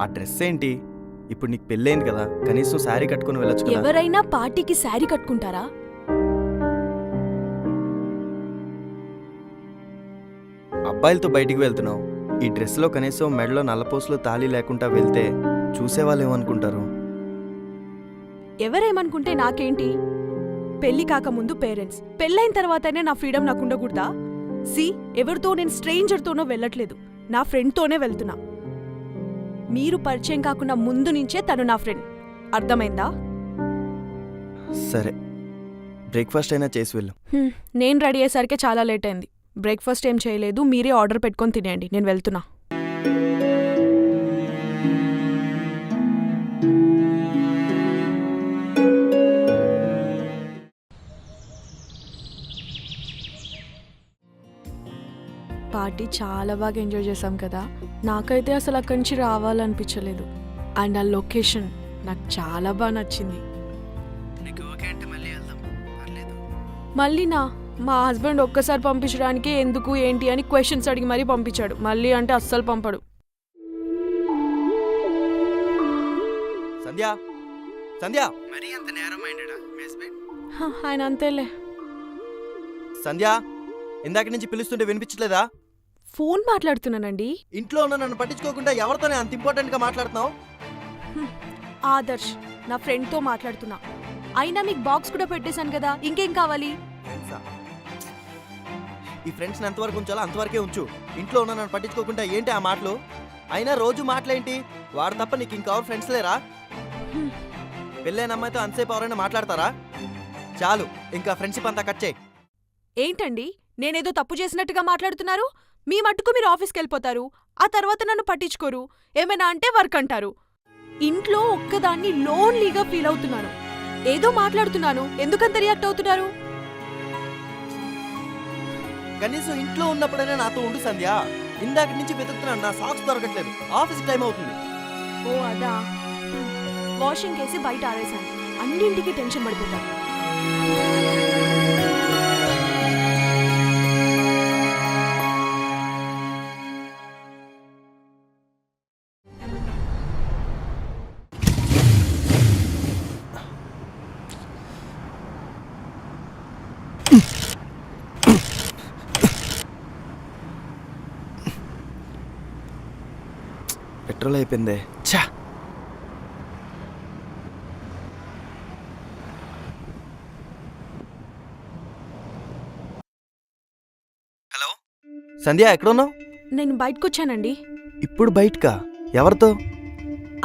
ఆ డ్రెస్ ఏంటి? ఇప్పుడు నీకు పెళ్ళైంది కదా, కనీసం శారీ కట్టుకుని వెళ్ళొచ్చు కదా. ఎవరైనా పార్టీకి శారీ కట్టుకుంటారా? అబ్బాయిలతో బయటికి వెళ్తున్నావు, ఈ డ్రెస్లో కనీసం మెడలో నల్లపోసులు తాళి లేకుండా వెళ్తే చూసేవాళ్ళు ఏమనుకుంటారు? ఎవరేమనుకుంటే నాకేంటి? పెళ్లి కాకముందు పేరెంట్స్, పెళ్ళైన తర్వాతనే నా ఫ్రీడమ్ నాకు ఉండకూడదా? ఎవరితో నేను స్ట్రేంజర్తోనో వెళ్ళట్లేదు, నా ఫ్రెండ్తోనే వెళ్తున్నా. మీరు పరిచయం కాకుండా ముందు నుంచే తను నా ఫ్రెండ్, అర్థమైందా? సరే, బ్రేక్ఫాస్ట్ అయినా చేసి వెళ్ళు. నేను రెడీ అయ్యేసరికి చాలా లేట్ అయింది. బ్రేక్ఫాస్ట్ ఏం చేయలేదు, మీరే ఆర్డర్ పెట్టుకొని తినేయండి, నేను వెళ్తున్నా. పార్టీ చాలా బాగా ఎంజాయ్ చేసాం కదా. నాకైతే అసలు అక్కడి నుంచి రావాలనిపించలేదు. అండ్ ఆ లొకేషన్ నాకు చాలా బాగా నచ్చింది. మళ్ళీనా? మా హస్బెండ్ ఒక్కసారి పంపించడానికి ఎందుకు ఏంటి అని క్వశ్చన్స్ అడిగి మరీ పంపించాడు. మళ్ళీ అంటే అస్సలు పంపడు. సంధ్య, సంధ్య, ఆయన అంతేలే. సంధ్య, ఇందాక నుంచి పిలుస్తుంటే వినిపించలేదా? ఫోన్ మాట్లాడుతున్నానండి. ఇంట్లో ఉన్న నన్ను పట్టించుకోకుండా ఎవరితోనే అంత ఇంపార్టెంట్ గా మాట్లాడుతున్నావు? ఆదర్శ్, నా ఫ్రెండ్తో మాట్లాడుతున్నా. అయినా మీకు బాక్స్ కూడా పెట్టేశాను కదా, ఇంకేం కావాలి? ఈ ఫ్రెండ్స్ ఎంతవరకు ఉంచాలో అంతవరకే ఉంచు. ఇంట్లో ఉన్న నన్ను పట్టించుకోకుండా ఏంటి ఆ మాటలు? అయినా రోజు మాటలేంటి? వాడు తప్ప నీకు ఇంకెవరు ఫ్రెండ్స్ లేరా? పెళ్ళైన అమ్మాయితో అంతసేపు ఎవరైనా మాట్లాడతారా? చాలు, ఇంకా ఫ్రెండ్షిప్ అంతా కట్ చేయి. ఏంటండి, నేనేదో తప్పు చేసినట్టుగా మాట్లాడుతున్నారు? మీ మట్టుకు మీరు ఆఫీస్కి వెళ్ళిపోతారు, ఆ తర్వాత నన్ను పట్టించుకోరు. ఏమైనా అంటే వర్క్ అంటారు. ఇంట్లో ఒక్కదాన్ని లోన్లీగా ఫీల్ అవుతున్నాను. ఏదో మాట్లాడుతున్నాను, ఎందుకంత రియాక్ట్ అవుతున్నారు? కనీసం ఇంట్లో ఉన్నప్పుడైనా నాతో ఉండు సంధ్య. ఇందాక నుంచి వెతుకుతున్నాను, నా సాక్స్ దొరకట్లేదు. ఆఫీస్ టైం అవుతుంది. ఓ అదా, వాషింగ్ కేసి బయట ఆరేశాను. అన్నింటికి టెన్షన్ పడిపోతాను. పెట్రోల్ అయిపోయిందే. ఛా, హలో సంధ్య, ఎక్కడున్నావు? నేను బయటకొచ్చానండి. ఇప్పుడు బయటకా? ఎవరితో?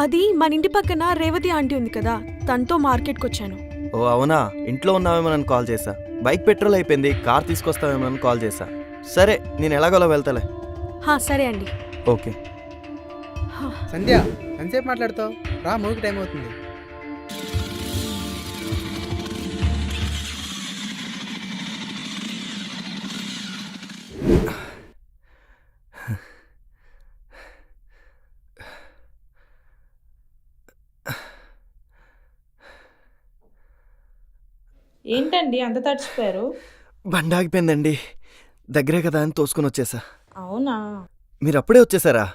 అది మన ఇంటి పక్కన రేవతి ఆంటీ ఉంది కదా, తనతో మార్కెట్కి వచ్చాను. ఓ అవునా, ఇంట్లో ఉన్నావేమో నన్ను కాల్ చేశా. బైక్ పెట్రోల్ అయిపోయింది, కార్ తీసుకొస్తావేమో నన్ను కాల్ చేశా. సరే, నేను ఎలాగోలా వెళ్తాలే. సరే అండి. ఓకే. సంధ్య, ఎంతసేపు మాట్లాడుతావు? రా, మూవీకి టైం అవుతుంది. ఏంటండి అంత తడిచిపోయారు? బండి ఆగిపోయిందండి, దగ్గరే కదా అని తోసుకుని వచ్చేసా. అవునా? మీరు అప్పుడే వచ్చేసారా?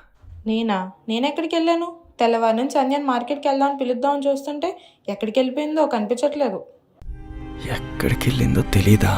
నేనెక్కడికి వెళ్ళాను? తెల్లవారు నుంచి సంధ్యాన్ని మార్కెట్కి వెళ్దామని పిలుద్దామని చూస్తుంటే ఎక్కడికి వెళ్ళిపోయిందో కనిపించట్లేదు. ఎక్కడికి వెళ్ళిందో తెలీదా?